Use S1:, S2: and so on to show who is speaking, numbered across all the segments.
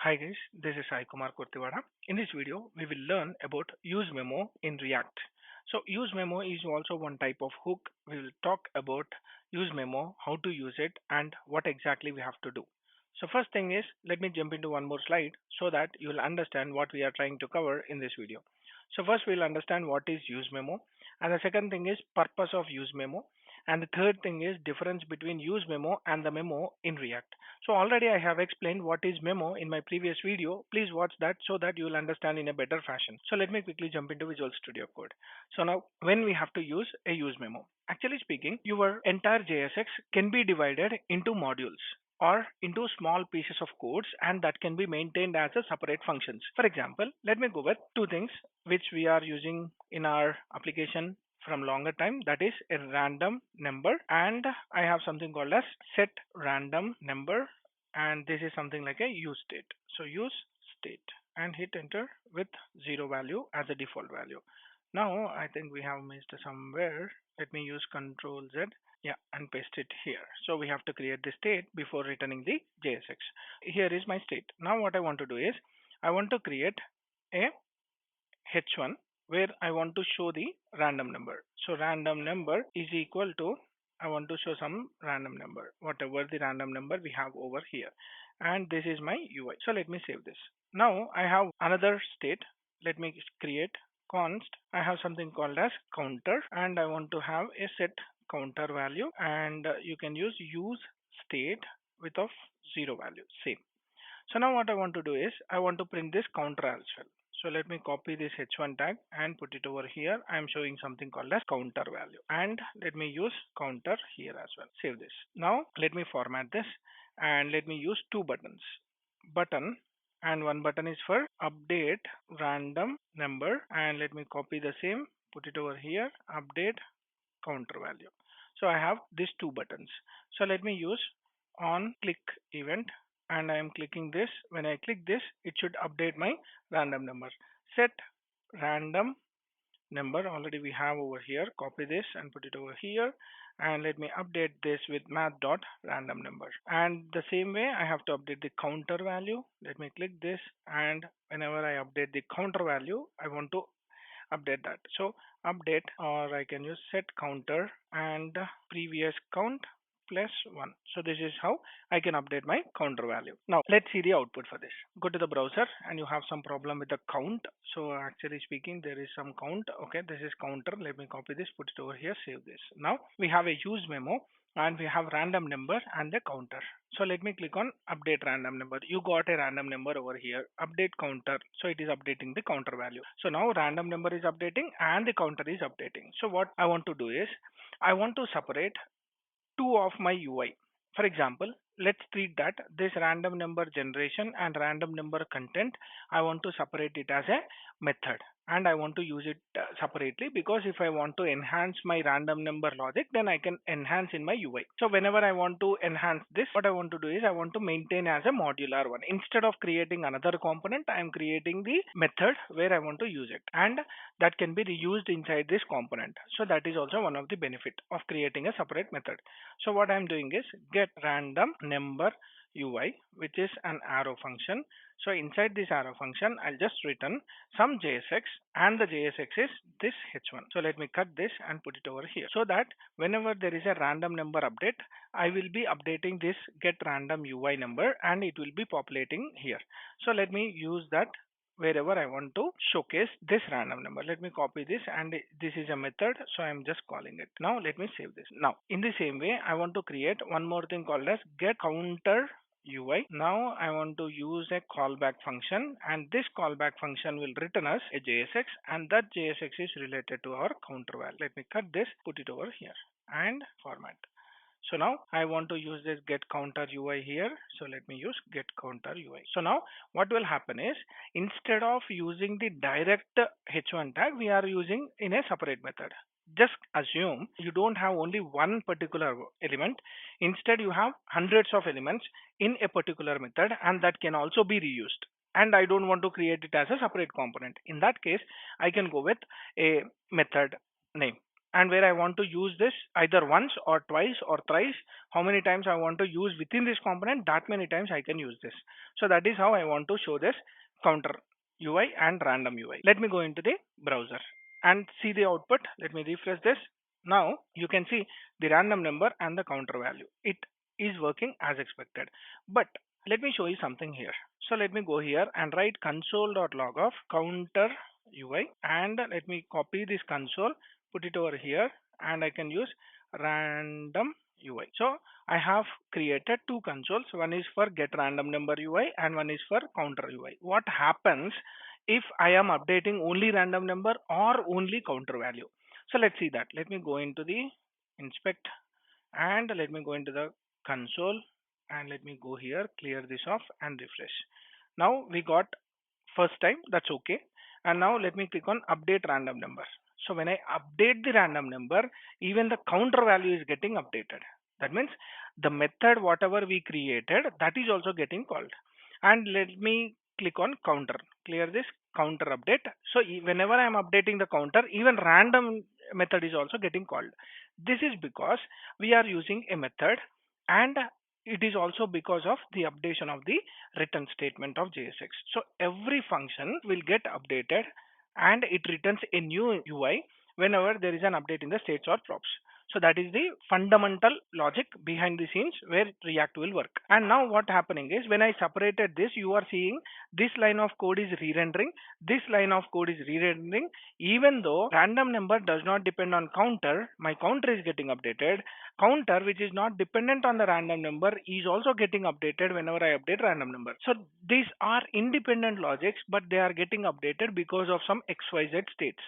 S1: Hi guys, this is Sai Kumar Kurtiwada. In this video, we will learn about use memo in React. So use memo is also one type of hook. We will talk about use memo, how to use it, and what exactly we have to do. So first thing is, let me jump into one more slide so that you will understand what we are trying to cover in this video. So first we'll understand what is use memo, and the second thing is purpose of use memo, and the third thing is difference between use memo and the memo in React. So already I have explained what is memo in my previous video. Please watch that so that you will understand in a better fashion. So let me quickly jump into Visual Studio Code. So now when we have to use a use memo, actually speaking, your entire JSX can be divided into modules or into small pieces of codes, and that can be maintained as a separate functions. For example, let me go with two things which we are using in our application from longer time, that is a random number, and I have something called as set random number, and this is something like a use state. So use state and hit enter with zero value as a default value. Now I think we have missed somewhere. Let me use Control Z, yeah, and paste it here. So we have to create the state before returning the JSX. Here is my state. Now what I want to do is I want to create a h1 where I want to show the random number. So random number is equal to, I want to show some random number, whatever the random number we have over here. And this is my UI. So let me save this. Now I have another state. Let me create const. I have something called as counter, and I want to have a set counter value, and you can use state with of zero value, same. So now what I want to do is I want to print this counter as well. So let me copy this h1 tag and put it over here. I am showing something called as counter value, and let me use counter here as well. Save this. Now let me format this and let me use two buttons. Button, and one button is for update random number, and let me copy the same, put it over here, update counter value. So I have these two buttons. So let me use on click event, and I am clicking this. When I click this, it should update my random number. Set random number already we have over here. Copy this and put it over here, and let me update this with math dot random number. And the same way I have to update the counter value. Let me click this, and whenever I update the counter value, I want to update that. So update, or I can use set counter and previous count plus 1. So this is how I can update my counter value. Now let's see the output for this. Go to the browser and you have some problem with the count. So actually speaking, there is some count. Okay, this is counter. Let me copy this, put it over here, save this. Now we have a use memo, and we have random number and the counter. So let me click on update random number. You got a random number over here. Update counter. So it is updating the counter value. So now random number is updating and the counter is updating. So what I want to do is I want to separate two of my UI. For example, let's treat that this random number generation and random number content, I want to separate it as a method, and I want to use it separately, because if I want to enhance my random number logic, then I can enhance in my UI. So whenever I want to enhance this, what I want to do is I want to maintain as a modular one. Instead of creating another component, I am creating the method where I want to use it, and that can be reused inside this component. So that is also one of the benefit of creating a separate method. So what I'm doing is get random number UI, which is an arrow function. So inside this arrow function, I'll just return some JSX, and the JSX is this h1. So let me cut this and put it over here, so that whenever there is a random number update, I will be updating this get random UI number, and it will be populating here. So let me use that wherever I want to showcase this random number. Let me copy this, and this is a method, so I'm just calling it. Now let me save this. Now in the same way, I want to create one more thing called as get counter UI. Now I want to use a callback function, and this callback function will return us a JSX, and that JSX is related to our counter value. Let me cut this, put it over here, and format. So now I want to use this get counter UI here. So let me use get counter UI. So now what will happen is, instead of using the direct h1 tag, we are using in a separate method. Just assume you don't have only one particular element. Instead, you have hundreds of elements in a particular method, and that can also be reused. And I don't want to create it as a separate component. In that case, I can go with a method name. and where I want to use this either once or twice or thrice. How many times I want to use within this component, that many times I can use this. So that is how I want to show this counter UI and random UI. Let me go into the browser and see the output. Let me refresh this. Now you can see the random number and the counter value. It is working as expected. But let me show you something here. So let me go here and write console.log of counter UI, and let me copy this console, put it over here, and I can use random UI. So I have created two consoles. One is for get random number UI and one is for counter UI. What happens if I am updating only random number or only counter value? So let's see that. Let me go into the inspect and let me go into the console and let me go here, clear this off and refresh. Now we got first time, that's okay. And now let me click on update random number. So when I update the random number, even the counter value is getting updated. That means the method whatever we created, that is also getting called. And let me click on counter, clear this counter update. So whenever I am updating the counter, even random method is also getting called. This is because we are using a method, and it is also because of the updation of the return statement of JSX. So every function will get updated and it returns a new UI whenever there is an update in the states or props. So that is the fundamental logic behind the scenes where React will work. And now what happening is when I separated this, you are seeing this line of code is re-rendering, this line of code is re-rendering. Even though random number does not depend on counter, my counter is getting updated. Counter, which is not dependent on the random number, is also getting updated whenever I update random number. So these are independent logics, but they are getting updated because of some XYZ states.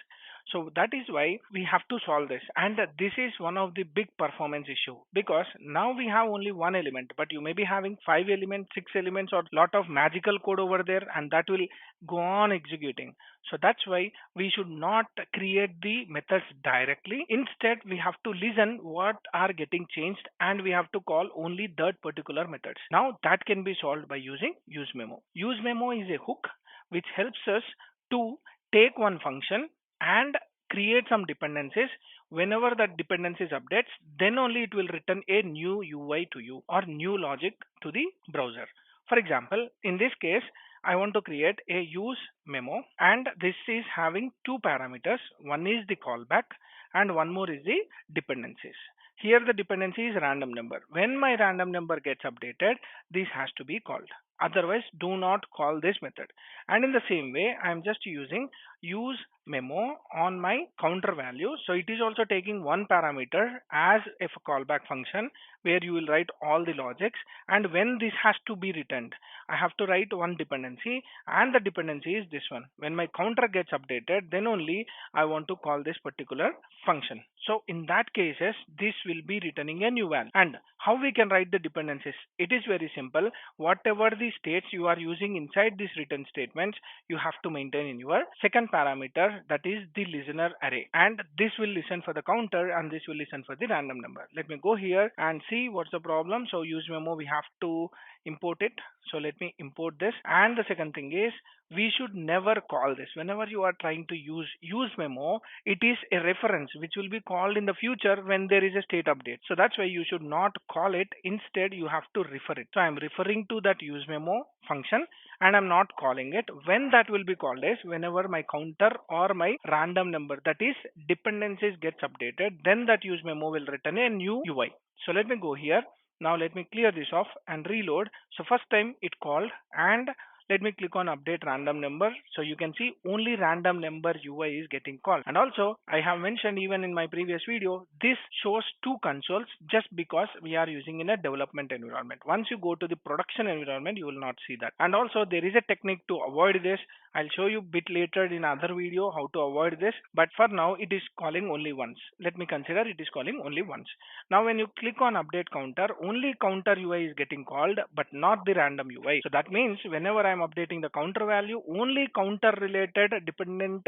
S1: So that is why we have to solve this, and this is one of the big performance issue, because now we have only one element, but you may be having 5 elements, 6 elements, or lot of magical code over there, and that will go on executing. So that's why we should not create the methods directly. Instead, we have to listen what are getting changed, and we have to call only that particular methods. Now that can be solved by using useMemo. UseMemo is a hook which helps us to take one function and create some dependencies. Whenever that dependencies updates, then only it will return a new UI to you or new logic to the browser. For example, in this case, I want to create a use memo, and this is having two parameters. One is the callback and one more is the dependencies. Here the dependency is random number. When my random number gets updated, this has to be called. Otherwise, do not call this method. And in the same way, I am just using use memo on my counter value. So it is also taking one parameter as a callback function where you will write all the logics. And when this has to be returned, I have to write one dependency, and the dependency is this one. When my counter gets updated, then only I want to call this particular function. So in that cases, this will be returning a new value. And how we can write the dependencies? It is very simple. Whatever the states you are using inside this return statements, you have to maintain in your second parameter, that is the listener array, and this will listen for the counter and this will listen for the random number. Let me go here and see what's the problem. So use memo, we have to import it. So let me import this. And the second thing is, we should never call this. Whenever you are trying to use memo, it is a reference which will be called in the future when there is a state update. So that's why you should not call it. Instead, you have to refer it. So I'm referring to that use memo function and I'm not calling it. When that will be called is whenever my counter or my random number, that is dependencies, gets updated, then that use memo will return a new UI. So let me go here. Now let me clear this off and reload. So first time it called, and let me click on update random number. So you can see only random number UI is getting called. And also I have mentioned even in my previous video, this shows two consoles just because we are using in a development environment. Once you go to the production environment, you will not see that. And also there is a technique to avoid this. I'll show you a bit later in another video how to avoid this. But for now, it is calling only once. Let me consider it is calling only once. Now when you click on update counter, only counter UI is getting called, but not the random UI. So that means whenever I'm updating the counter value, only counter related dependent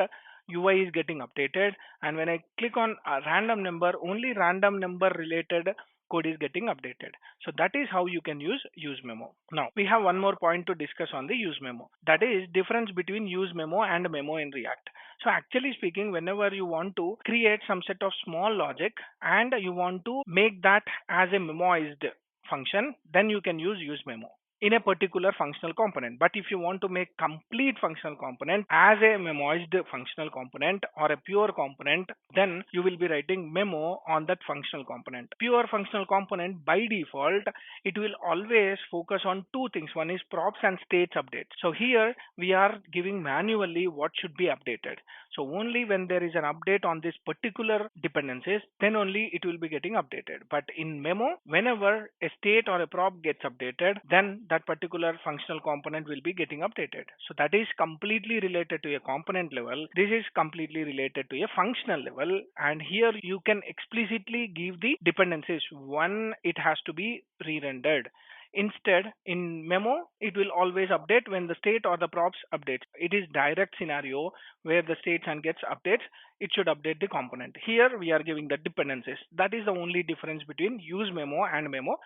S1: UI is getting updated. And when I click on a random number, only random number related code is getting updated. So that is how you can use memo. Now we have one more point to discuss on the use memo. That is difference between use memo and memo in React. So actually speaking, whenever you want to create some set of small logic and you want to make that as a memoized function, then you can use memo in a particular functional component. But if you want to make complete functional component as a memoized functional component or a pure component, then you will be writing memo on that functional component. Pure functional component by default, it will always focus on two things. One is props and states update. So here we are giving manually what should be updated. So only when there is an update on this particular dependencies, then only it will be getting updated. But in memo, whenever a state or a prop gets updated, then that particular functional component will be getting updated. So that is completely related to a component level. This is completely related to a functional level. And here you can explicitly give the dependencies. One, it has to be re-rendered. Instead, in memo, it will always update when the state or the props updates. It is direct scenario where the states and gets updates. It should update the component. Here we are giving the dependencies. That is the only difference between use memo and memo.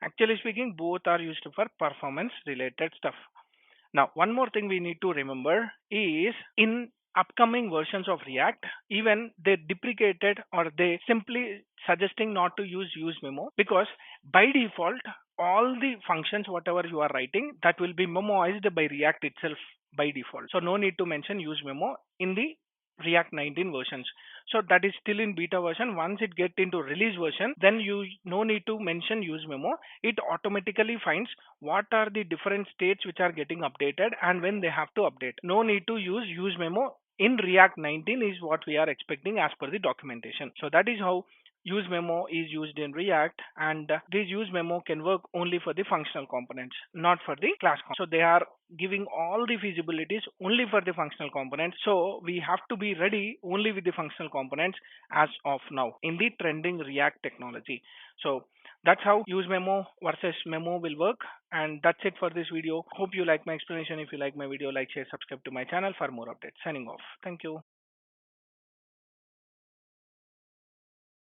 S1: Actually speaking, both are used for performance related stuff. Now, one more thing we need to remember is in upcoming versions of React, even they deprecated or they simply suggesting not to use memo, because by default, all the functions, whatever you are writing, that will be memoized by React itself by default. So no need to mention use memo in the React 19 versions. So that is still in beta version. Once it get into release version, then you no need to mention use memo. It automatically finds what are the different states which are getting updated and when they have to update. No need to use memo in React 19 is what we are expecting as per the documentation. So that is how use memo is used in React, and this use memo can work only for the functional components, not for the class components. So they are giving all the feasibilities only for the functional components. So we have to be ready only with the functional components as of now in the trending React technology. So that's how use memo versus memo will work. And that's it for this video. Hope you like my explanation. If you like my video, like, share, subscribe to my channel for more updates. Signing off. Thank you.